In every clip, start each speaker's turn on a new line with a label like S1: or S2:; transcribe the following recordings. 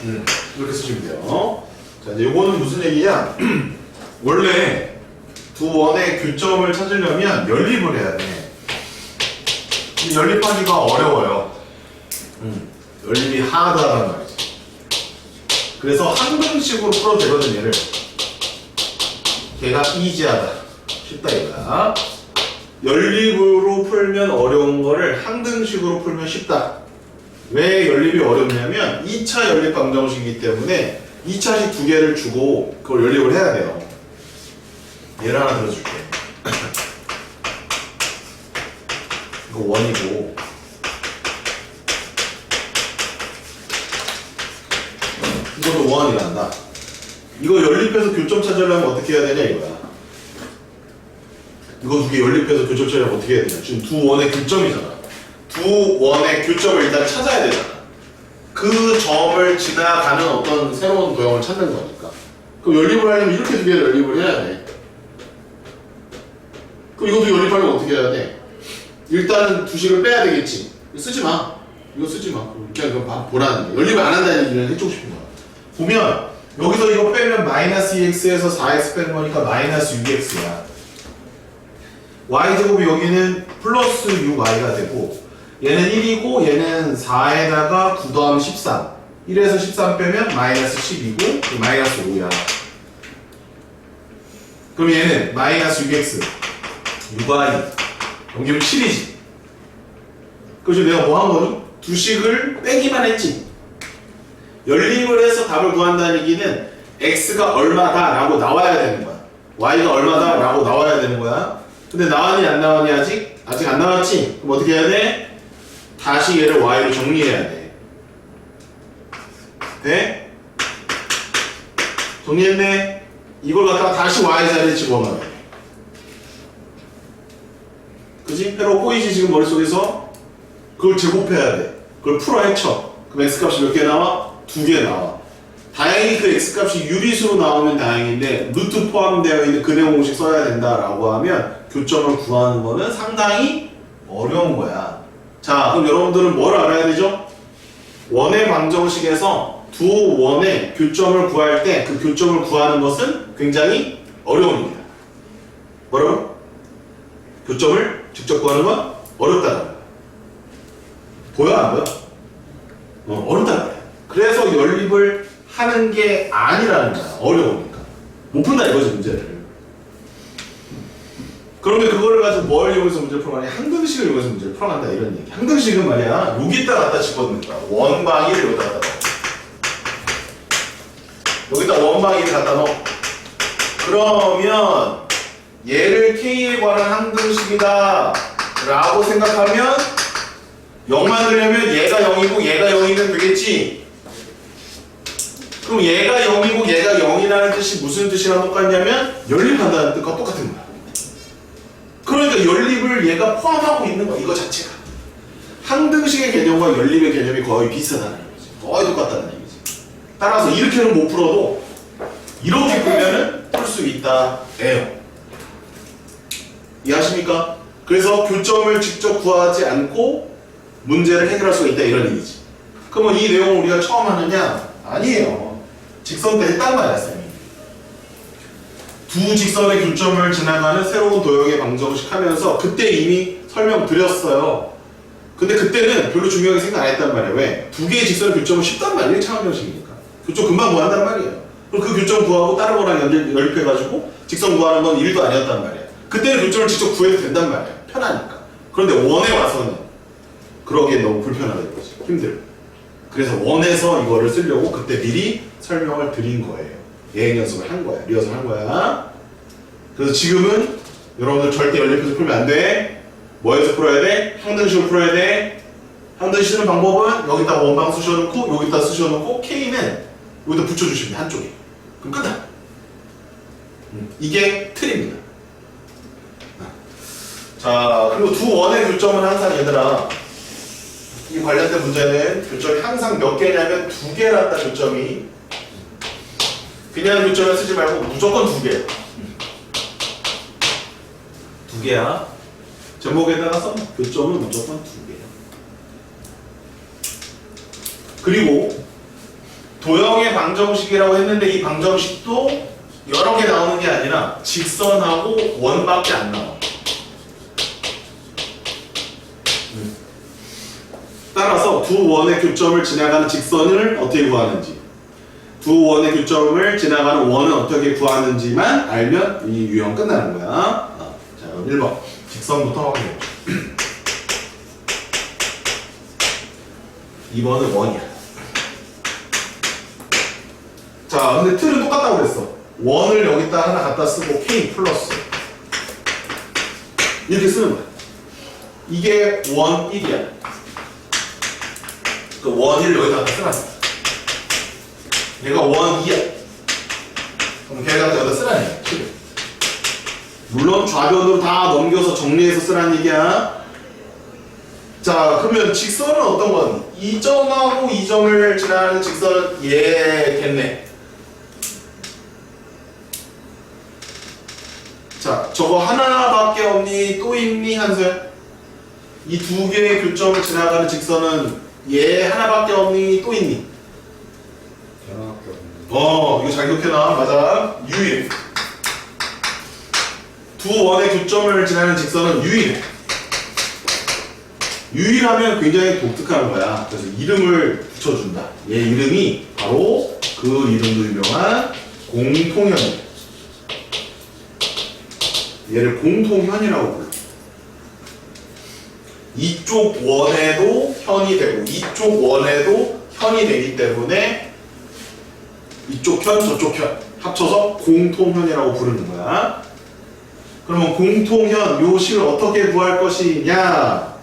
S1: 이렇게 쓰시면 돼요. 자, 이제 요거는 무슨 얘기냐? 원래 두 원의 교점을 찾으려면 연립을 해야 돼. 근데 연립하기가 어려워요. 연립이 하드하단 말이지. 그래서 항등식으로 풀어도 되거든, 얘를. 걔가 이지하다. 쉽다, 얘가. 연립으로 풀면 어려운 거를 항등식으로 풀면 쉽다. 왜 연립이 어렵냐면 2차 연립 방정식이기 때문에 2차식 두 개를 주고 그걸 연립을 해야 돼요. 얘를 하나 들어줄게. 이거 원이고 이것도 원이란다. 이거 연립해서 교점 찾으려면 어떻게 해야 되냐 이거야. 이거 두 개 연립해서 교점 찾으려면 어떻게 해야 되냐. 지금 두 원의 교점이잖아. 두 원의 교점을 일단 찾아야 되잖아. 그 점을 지나가는 어떤 새로운 도형을 찾는 거니까. 그럼 연립을 하려면 이렇게 두 개를 연립을 해야 돼. 그럼 이것도 연립하려면 어떻게 해야 돼? 일단은 두 식을 빼야 되겠지. 이거 쓰지 마. 이거 쓰지 마. 그냥 그거 보라는 거. 연립을 안 한다는 얘기를 해주고 싶은 거야. 보면 여기서 이거 빼면 마이너스 2x에서 4x 빼는 거니까 마이너스 6x야. y제곱이 여기는 플러스 6y가 되고 얘는 1이고 얘는 4에다가 9 더하면 13 1에서 13 빼면 마이너스 10이고 마이너스 5야. 그럼 얘는 마이너스 6x 6y 넘기면 7이지. 그래서 내가 뭐 한 거니? 두 식을 빼기만 했지. 연립을 해서 답을 구한다는 얘기는 x가 얼마다 라고 나와야 되는 거야. y가 얼마다 라고 나와야 되는 거야. 근데 나왔니 안 나왔니 아직? 아직 안 나왔지? 그럼 어떻게 해야 돼? 다시 얘를 y로 정리해야 돼. 돼? 정리했네? 이걸 갖다가 다시 y 자리에 집어넣어야 돼. 그지? 회로 보이지 지금 머릿속에서? 그걸 제곱해야 돼. 그걸 풀어 헤쳐. 그럼 x값이 몇 개 나와? 2개 나와. 다행히 그 x값이 유리수로 나오면 다행인데 루트 포함되어 있는 근해 공식 써야 된다라고 하면 교점을 구하는 거는 상당히 어려운 거야. 자, 그럼 여러분들은 뭘 알아야 되죠? 원의 방정식에서 두 원의 교점을 구할 때 그 교점을 구하는 것은 굉장히 어려운 일이다. 뭐라고? 교점을 직접 구하는 건 어렵다는 거야. 보여 안 보여? 어렵다는 거야. 그래서 연립을 하는 게 아니라는 거야. 어려우니까. 못 푼다 이거지 문제를. 그러면 그거를 가지고 뭘 이용해서 문제를 풀어가냐? 항등식을 이용해서 문제를 풀어간다 이런 얘기. 항등식은 말이야 여기다 갖다 집어넣는 거야. 원방위를 여기다 갖다 넣어. 여기다 원방위를 갖다 넣어. 그러면 얘를 k에 관한 항등식이다 라고 생각하면 0 만들려면 얘가 0이고 얘가 0이면 되겠지. 그럼 얘가 0이고 얘가 0이라는 뜻이 무슨 뜻이랑 똑같냐면 연립한다는 뜻과 똑같은 거야. 그러니까 연립을 얘가 포함하고 있는 거야. 이거 자체가. 항등식의 개념과 연립의 개념이 거의 비슷하다는 거지. 거의 똑같다는 얘기지. 따라서 이렇게는 못 풀어도 이렇게 풀면은 풀 수 있다. 에요. 이해하십니까? 그래서 교점을 직접 구하지 않고 문제를 해결할 수가 있다 이런 얘기지. 그러면 이 내용을 우리가 처음 하느냐? 아니에요. 직선 때 했단 말이야, 쌤이. 두 직선의 교점을 지나가는 새로운 도형의 방정식 하면서 그때 이미 설명드렸어요. 근데 그때는 별로 중요하게 생각 안 했단 말이에요. 왜? 두 개의 직선의 교점은 쉽단 말이에요. 1차 방정식이니까. 교점 금방 구한단 말이에요. 그럼 그 교점 구하고 다른 거랑 연립해가지고 직선 구하는 건 일도 아니었단 말이에요. 그때는 교점을 직접 구해도 된단 말이에요. 편하니까. 그런데 원에 와서는 그러기엔 너무 불편하다 이거지. 힘들어. 그래서 원에서 이거를 쓰려고 그때 미리 설명을 드린 거예요. 예행 연습을 한 거야. 리허설 한 거야. 그래서 지금은 여러분들 절대 연립해서 풀면 안 돼. 뭐에서 풀어야 돼? 항등식으로 풀어야 돼. 항등식 쓰는 방법은 여기다 원방 쑤셔놓고 여기다 쑤셔놓고 K는 여기다 붙여주시면 돼. 한쪽에. 그럼 끝나. 이게 틀입니다. 자, 그리고 두 원의 교점은 항상 얘들아 이 관련된 문제는 교점이 항상 몇 개냐면 2개란다. 교점이 그냥 교점을 쓰지 말고 무조건 2개. 2개야. 제목에다가 써. 교점은 무조건 2개야. 그리고 도형의 방정식이라고 했는데 이 방정식도 여러 개 나오는 게 아니라 직선하고 원밖에 안 나와. 따라서 두 원의 교점을 지나가는 직선을 어떻게 구하는지, 두 원의 교점을 지나가는 원은 어떻게 구하는지만 알면 이 유형 끝나는 거야. 자, 그럼 1번 직선부터 확인해. 2번은 원이야. 자, 근데 틀은 똑같다고 그랬어. 원을 여기다 하나 갖다 쓰고 K 플러스 이렇게 쓰는 거야. 이게 원 1이야. 그 원 1을 여기다 갖다 쓰라는 거야. 얘가 원 2야. 그럼 걔가 여기다 쓰라는 얘기야. 물론 좌변으로 다 넘겨서 정리해서 쓰라는 얘기야. 자, 그러면 직선은 어떤 건? 이 점하고 이 점을 지나는 직선은 얘겠네. 자, 저거 하나밖에 없니? 또 있니? 한수야? 이 두 개의 교점을 지나가는 직선은 얘 하나밖에 없니? 또 있니?
S2: 하나밖에 없네.
S1: 이거 잘 기억해놔. 맞아. 유일. 두 원의 교점을 지나는 직선은 유일해. 유일하면 굉장히 독특한 거야. 그래서 이름을 붙여준다. 얘 이름이 바로 그 이름도 유명한 공통현이야. 얘를 공통현이라고 불러. 이쪽 원에도 현이 되고 이쪽 원에도 현이 되기 때문에 이쪽 현 저쪽 현 합쳐서 공통현이라고 부르는 거야. 그러면 공통현 요 식을 어떻게 구할 것이냐?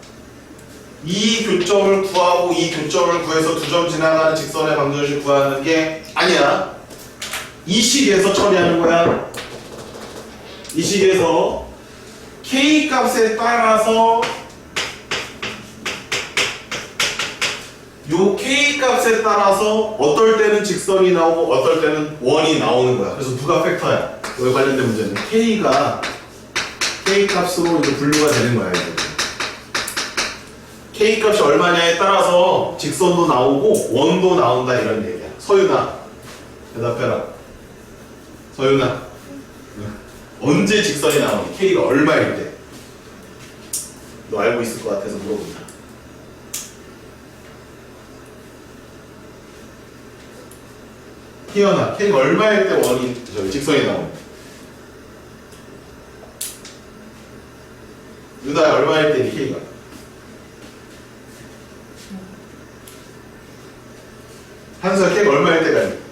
S1: 이 교점을 구하고 이 교점을 구해서 두 점 지나가는 직선의 방정식을 구하는 게 아니야. 이 식에서 처리하는 거야. 이 식에서 K 값에 따라서 요 K 값에 따라서 어떨 때는 직선이 나오고 어떨 때는 원이 나오는 거야. 그래서 누가 팩터야? 여기 관련된 문제는 K가 K 값으로 이제 분류가 되는 거야. 이제. K 값이 얼마냐에 따라서 직선도 나오고 원도 나온다 이런 얘기야. 서윤아 대답해라. 서윤아 언제 직선이 나오니? K가 얼마일 때? 너 알고 있을 것 같아서 물어본다. 희연아, K가 얼마일 때 원이 직선이 나오니? 유다야 얼마일 때니 K가? 한수야 K가 얼마일 때가?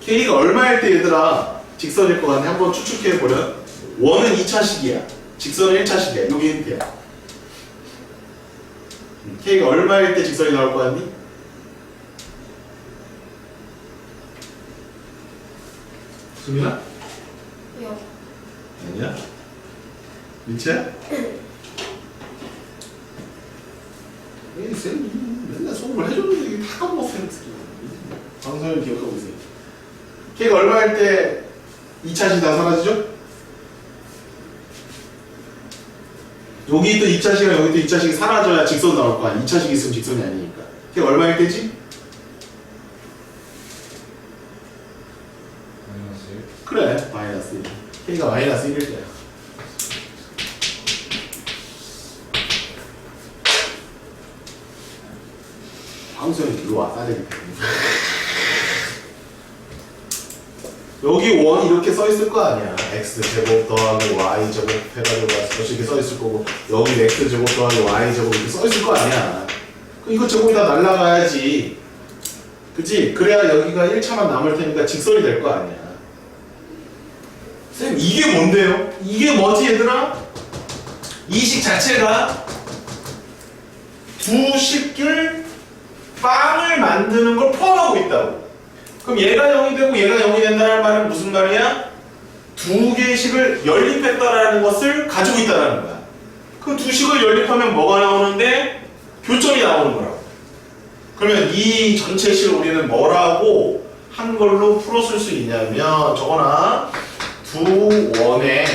S1: K가 얼마일 때 얘들아 직선일 것 같네. 한번 추측해보면 원은 2차식이야. 직선은 1차식이야. 여기 힌트야. K가 얼마일 때 직선이 나올 것 같니? 수민아?
S3: 요.
S1: 아니야? 민채야? 에이 쌤 맨날 수업을 해줬는데 이게 다 까먹었어요. 방송을 기억하고 있어요. K가 얼마일 때 2차식 다 사라지죠? 여기 또 2차식이랑 여기 또 2차식이 사라져야 직선 나올 거 아니야. 2차식이 있으면 직선이 아니니까. K가 얼마일 때지?
S2: 마이너스 1.
S1: 그래 마이너스 1. K가 마이너스 1일 때야. 방송이 일로 와 따르기 때문에. 여기 원 이렇게 써 있을 거 아니야. x 제곱 더하기 y 제곱 해가지고 이렇게 써 있을 거고 여기 x 제곱 더하기 y 제곱 이렇게 써 있을 거 아니야. 그럼 이거 제곱이 다 날라가야지. 그치? 그래야 여기가 1차만 남을 테니까 직선이 될 거 아니야. 쌤 이게 뭔데요? 이게 뭐지 얘들아? 이 식 자체가 두 식을 빵을 만드는 걸 포함하고 있다고. 그럼 얘가 0이 되고 얘가 0이 된다는 말은 무슨 말이야? 두 개의 식을 연립했다라는 것을 가지고 있다는 거야. 그 두 식을 연립하면 뭐가 나오는데? 교점이 나오는 거라고. 그러면 이 전체 식을 우리는 뭐라고 한 걸로 풀었을 수 있냐면 저거나 두 원의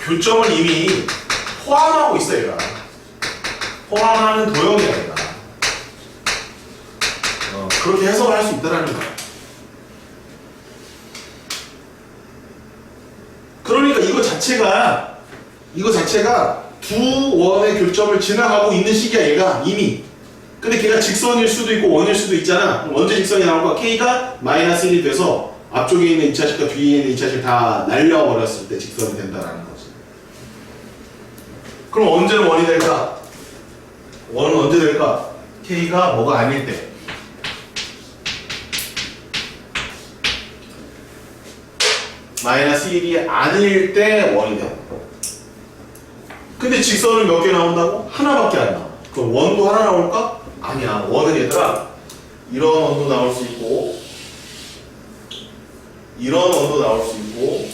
S1: 교점을 이미 포함하고 있어 얘가. 포함하는 도형이 아니다. 그렇게 해석을 할 수 있다라는 거야. 그러니까 이거 자체가 두 원의 교점을 지나가고 있는 시기야 얘가 이미. 근데 걔가 직선일 수도 있고 원일 수도 있잖아. 그럼 언제 직선이 나올까? K가 마이너스 1이 돼서 앞쪽에 있는 2차식과 뒤에 있는 2차식 다 날려버렸을 때 직선이 된다라는 거지. 그럼 언제는 원이 될까? 원은 언제 될까? K가 뭐가 아닐 때. 마이너스 1이 아닐 때 원이 돼. 근데 직선은 몇 개 나온다고? 하나밖에 안 나와. 그럼 원도 하나 나올까? 아니야. 원은 얘들아 이런 원도 나올 수 있고 이런 원도 나올 수 있고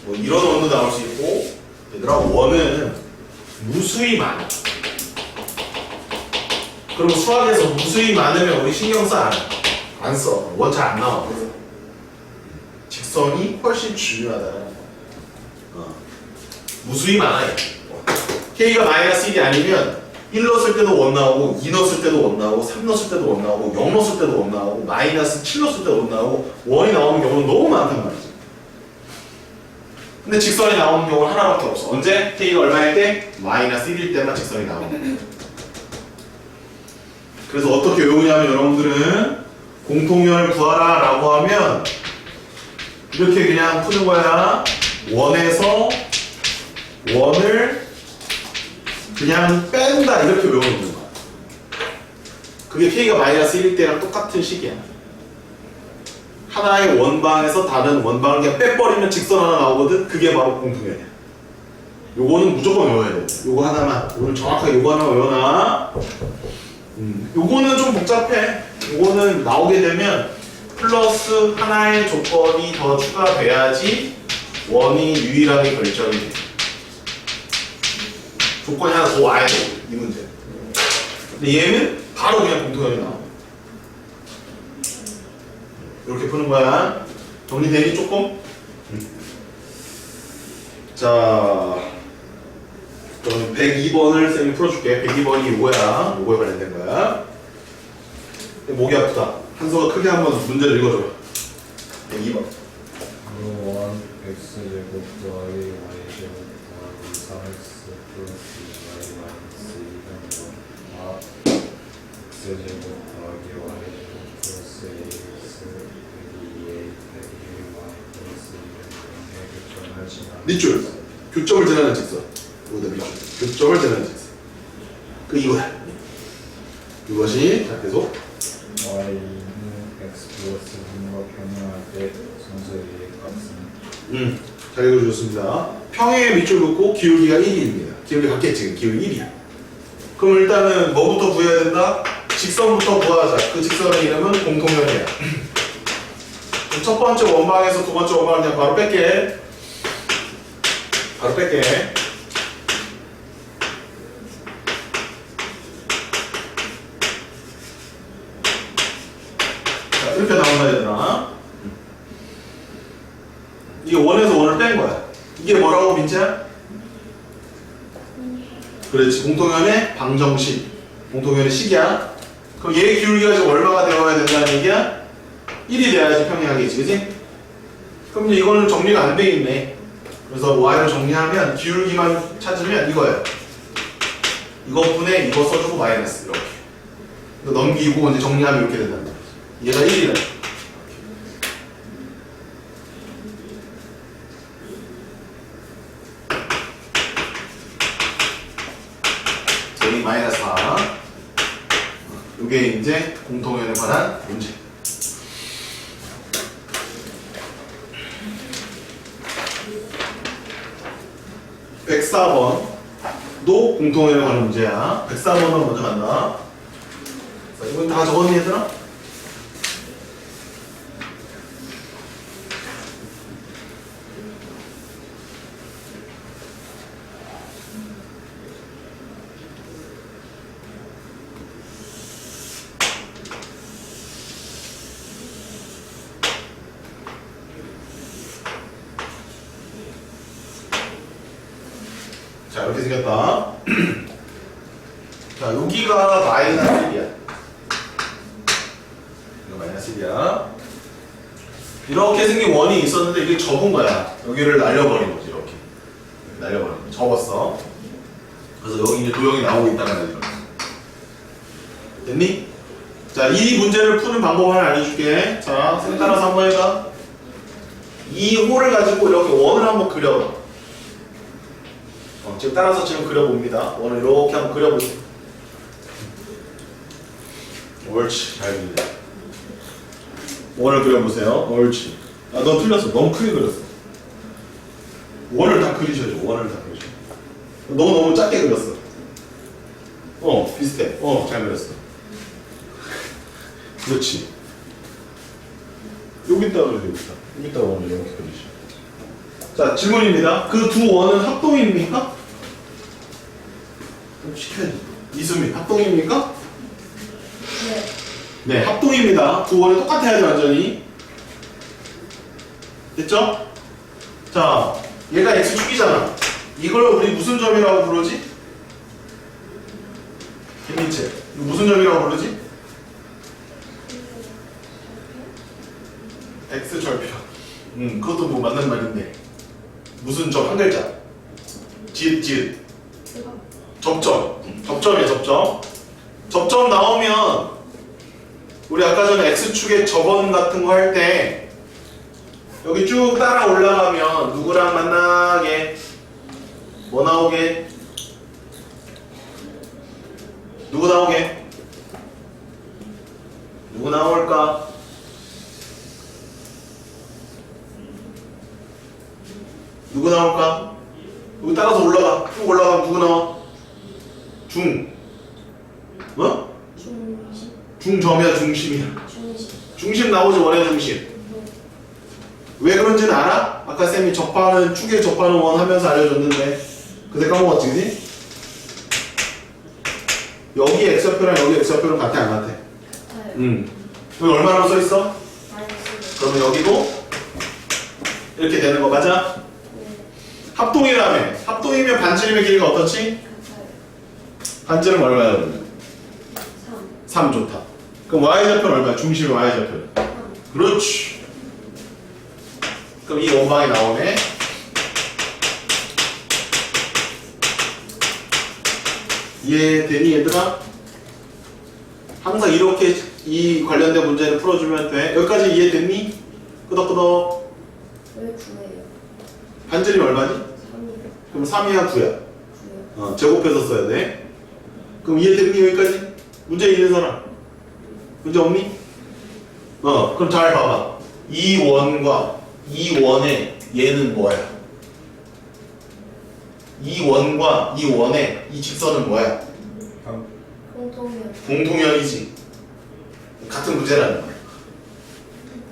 S1: 뭐 이런 원도 나올 수 있고 얘들아 원은 무수히 많아. 그럼 수학에서 무수히 많으면 우리 신경 써? 안 써. 원 잘 안 나와. 직선이 훨씬 중요하다는 거. 무수히 많아요. K가 마이너스 1이 아니면 1 넣었을 때도 원 나오고 2 넣었을 때도 원 나오고 3 넣었을 때도 원 나오고 0 넣었을 때도 원 나오고 마이너스 7 넣었을 때도 원 나오고 원이 나오는 경우는 너무 많단 말이지. 근데 직선이 나오는 경우는 하나밖에 없어. 언제? K가 얼마일 때? 마이너스 1일 때만 직선이 나오는 거야. 그래서 어떻게 외우냐면 여러분들은 공통연을 구하라 라고 하면 이렇게 그냥 푸는 거야. 원에서 원을 그냥 뺀다 이렇게 외우는 거야. 그게 K가 마이너스 1일 때랑 똑같은 식이야. 하나의 원방에서 다른 원방을 그냥 빼버리면 직선 하나 나오거든. 그게 바로 공통연이야. 요거는 무조건 외워야 돼. 요거 하나만. 오늘 정확하게 요거 하나 외워놔. 요거는 좀 복잡해. 요거는 나오게 되면 플러스 하나의 조건이 더 추가돼야지 원이 유일하게 결정이 돼. 조건이 하나 더 와야 돼. 이 문제. 근데 얘는 바로 그냥 공통연이 나와. 이렇게 푸는 거야. 정리되니 조금? 자, 그럼 102번을 쌤이 풀어줄게. 102번이 이거야. 이거에 관련된 거야. 목이 아프다. 한서가 크게 한번 문제를 읽어줘. 102번.
S2: 로 1 x제곱 더하기 y제곱 더하기 4x 플러스 y 마이너스 2는 아 x제곱 더하기 y제곱 플러스 ax 빼기 2a 빼기 y 플러스 2는 0에 교점하지만
S1: 밑줄. 교점을 지나는 직선. 여기다 밑줄. 교점을 지나는 직선. 그 이거야. 이것이 자 계속.
S2: y는 x 플러스 3과 평행할 때 선수의 값은
S1: 잘 읽어주셨습니다. 평행의 밑줄 긋고 기울기가 1입니다. 기울기 같겠지. 기울기 1이야. 그럼 일단은 뭐부터 구해야 된다? 직선부터 구하자. 그 직선의 이름은 공통연이야. 그럼 첫 번째 원방에서 두 번째 원방을 그냥 바로 뺄게. 바로 뺄게. 자, 이렇게 나온다 얘들아. 이게 원에서 원을 뺀 거야. 이게 뭐라고 민채야? 그렇지. 공통연의 방정식. 공통연의 식이야. 그럼 얘 기울기가 지금 얼마가 되어야 된다는 얘기야? 1이 돼야지 평행하겠지. 그치? 그럼 이제 이거는 정리가 안 돼 있네. 그래서 y를 정리하면 기울기만 찾으면 이거예요. 이것분에 이거 써주고 마이너스 이렇게. 이거 넘기고 이제 정리하면 이렇게 된다는 거지. 얘가 1이다. a 마이너스 4. 이게 이제 공통연에 관한 문제. (104번도) 공통연에 관한 문제야. 104번으로 먼저 간다. 자, 이건 다 적었니 얘들아? 자, 이렇게 생겼다. 자, 여기가 마이너스 1이야. 이거 마이너스 1이야. 이렇게 생긴 원이 있었는데 이게 접은 거야. 여기를 날려버린 거지, 이렇게. 날려버린 거. 접었어. 그래서 여기 이제 도형이 나오고 있다는 거지. 됐니? 자, 이 문제를 푸는 방법 하나 알려줄게. 자, 쌤 따라서 한번 해봐. 이 홀을 가지고 이렇게 원을 한번 그려봐. 지금 따라서 지금 그려봅니다. 원을 이렇게 한번 그려보세요. 옳지, 잘 그리네. 원을 그려보세요. 옳지. 아, 넌 틀렸어. 너무 크게 그렸어. 원을 다 그리셔야죠. 원을 다 그리셔. 너무 작게 그렸어. 비슷해. 잘 그렸어. 그렇지. 여기다가 그려, 여기다. 여기다가 원을 이렇게 그리셔. 자, 질문입니다. 그 두 원은 합동입니까? 좀 시켜야지. 이수민, 합동입니까?
S3: 네.
S1: 네, 합동입니다. 두 원이 똑같아야지, 완전히. 됐죠? 자, 얘가 x축이잖아. 이걸 우리 무슨 점이라고 부르지? 김민채. 이거 무슨 점이라고 부르지? x절편. 그것도 뭐 맞는 말인데. 무슨 점, 한 글자. 지읒. 접점. 접점이야, 접점. 접점 나오면 우리 아까 전에 x축의 접원 같은 거 할 때 여기 쭉 따라 올라가면 누구랑 만나게? 뭐 나오게? 누구 나오게? 누구 나올까? 누구 나올까? 여기 따라서 올라가. 쭉 올라가면 누구 나와?
S3: 중심.
S1: 중점이야, 중심이야.
S3: 중심.
S1: 중심 나오지, 원의 중심. 왜 그런지는 알아? 아까 쌤이 접하는, 축에 접하는 원 하면서 알려줬는데. 그때 까먹었지, 그지? 여기 x좌표랑 여기 x좌표는 같아, 안 같아?
S3: 같아요.
S1: 여기 얼마라고 써있어?
S3: 마이너스.
S1: 그러면 여기도 이렇게 되는 거 맞아?
S3: 네.
S1: 합동이라며. 합동이면 반지름의 길이가 어떻지?
S3: 같아요.
S1: 반지름 얼마야, 그러면?
S3: 3.
S1: 3 좋다. 그럼 y좌표는 얼마야? 중심의 y좌표는?
S3: 3.
S1: 그렇지. 그럼 이 원방이 나오네. 이해되니 얘들아? 항상 이렇게 이 관련된 문제를 풀어주면 돼. 여기까지 이해됐니? 끄덕끄덕.
S3: 왜 9예요?
S1: 반지름이 얼마지?
S3: 3이요.
S1: 그럼 3이야 9야?
S3: 9요.
S1: 제곱해서 써야 돼. 그럼 이해됐니 여기까지? 문제 있는 사람? 문제 없니? 그럼 잘 봐봐. 이 원과 이 원의 얘는 뭐야? 이 원과 이 원의 이 직선은 뭐야?
S3: 공통면.
S1: 공통연이지. 같은 문제라는 거야.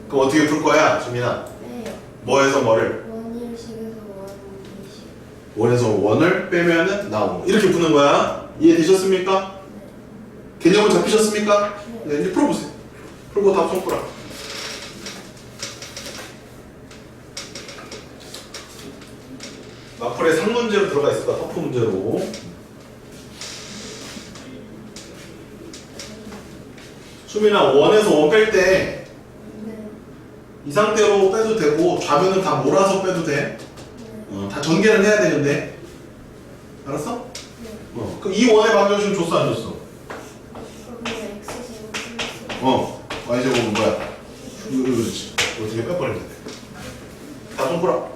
S1: 그럼 어떻게 풀 거야, 주민아?
S3: 빼요.
S1: 뭐에서 뭐를?
S3: 원일식에서 원이식.
S1: 원에서 원을 빼면은 나오고 이렇게 푸는 거야. 이해되셨습니까? 개념은 잡히셨습니까? 네, 이제 풀어보세요. 풀고 답 손가락. 마플에 상문제로 들어가 있을까? 터프 문제로. 수민아, 원에서 원 뺄 때 이
S3: 네.
S1: 상태로 빼도 되고 좌면은 다 몰아서 빼도 돼.
S3: 네.
S1: 다 전개는 해야 되는데. 알았어?
S3: 네.
S1: 그럼 이 원의 방정식은 줬어 안 줬어?
S3: 그러면 x제곱 플러스
S1: y제곱은 뭐야? 이거 그렇지. 어떻게 빼버리면 돼? 다 손가락.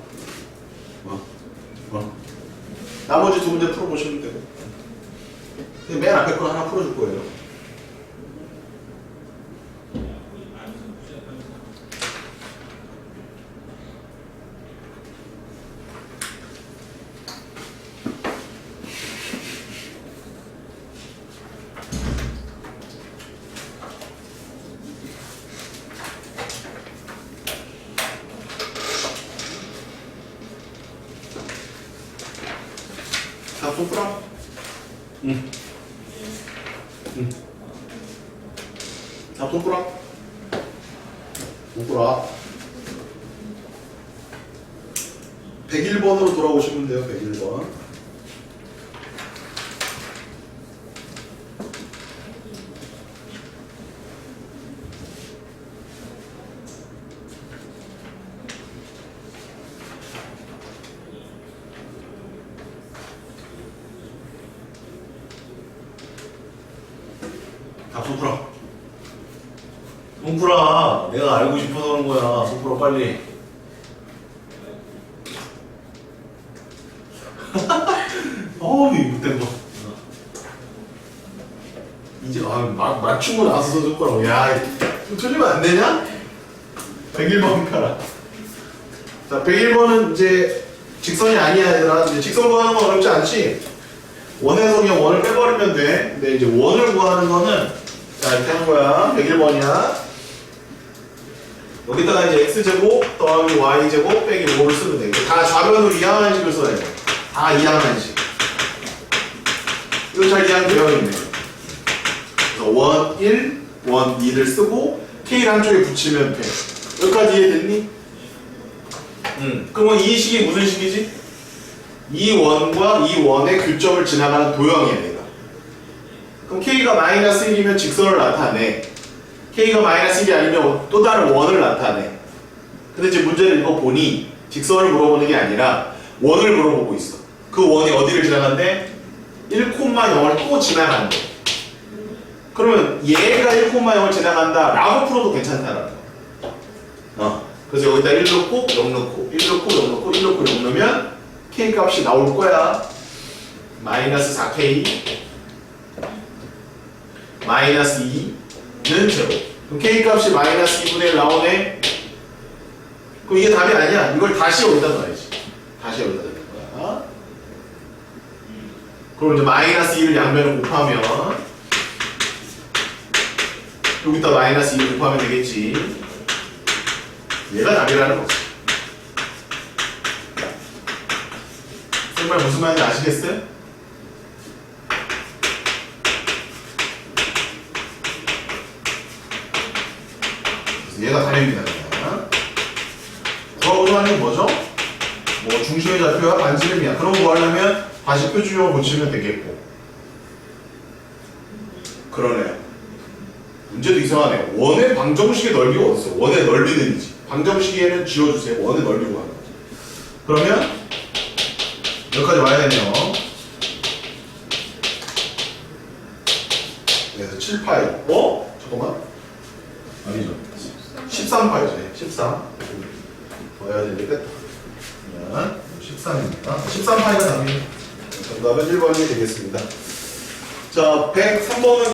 S1: 나머지 두 문제 풀어보시면 되고. 근데 맨 앞에 거 하나 풀어줄 거예요. 다 손가락? 응. 다 손가락? 손가락. 101번으로 돌아오시면 돼요, 101번. 답 풀어. 손풀아. 내가 알고 싶어서 그런 거야. 손풀어 빨리. 어우 이 못된 거. 이제 맞춘 거 나와서 써줄 거라고. 야 이거 틀리면 안 되냐? 101번 펴라. 자 101번은 이제 직선이 아니야 얘들아. 이제 직선 구하는 건 어렵지 않지? 원에서 그냥 원을 빼버리면 돼. 근데 이제 원을 구하는 거는 자 이렇게 하는 거야. 101번이야. 여기다가 이제 x제곱 더하기 y제곱 빼기 5를 쓰면 돼. 이거 다 좌변으로 이항한 식을 써야 돼. 다 이항한 식. 이거 잘 이항되어 있네. 그래서 원 1, 원 2를 쓰고 k를 한쪽에 붙이면 돼. 여기까지 이해됐니? 그러면 이 식이 무슨 식이지? 이 원과 이 원의 교점을 지나가는 도형이야 얘가. 그럼 k가 마이너스 1이면 직선을 나타내. k가 마이너스 1이 아니면 또 다른 원을 나타내. 근데 이제 문제를 읽어보니 직선을 물어보는 게 아니라 원을 물어보고 있어. 그 원이 어디를 지나간대? 1,0을 또 지나간대. 그러면 얘가 1,0을 지나간다 라고 풀어도 괜찮다라는 거야. 그래서 여기다 1 넣고 0 넣고 1 넣고 0 넣고 1 넣고 0 넣으면 k 값이 나올 거야. 마이너스 4k 마이너스 2는 제곱. 그럼 k 값이 마이너스 2분의 1 나오네. 그럼 이게 답이 아니야. 이걸 다시 여기다 넣어야지. 다시 여기다 넣을 거야. 그럼 이제 마이너스 2를 양변을 곱하면 여기다 마이너스 2를 곱하면 되겠지. 얘가 답이라는 거지. 정말 무슨 말인지 아시겠어요? 얘가 답입니다. 구하고자 하는 게 뭐죠? 뭐 중심의 좌표와 반지름이야. 그런 거 하려면 다시 표준형을 고치면 되겠고. 그러네요. 문제도 이상하네요. 원의 방정식의 넓이가 어딨어? 원의 넓이는 이지. 방정식에는 지워주세요. 원의 넓이 구하는 거죠. 그러면 여기까지 와야겠네요. 그래서 7파이. 어? 잠깐만. 아니죠. 13파이죠. 13. 더 해야 되는데 뺐다. 그러면 13입니다. 13파이가 답이 정답은 1번이 되겠습니다. 자, 103번은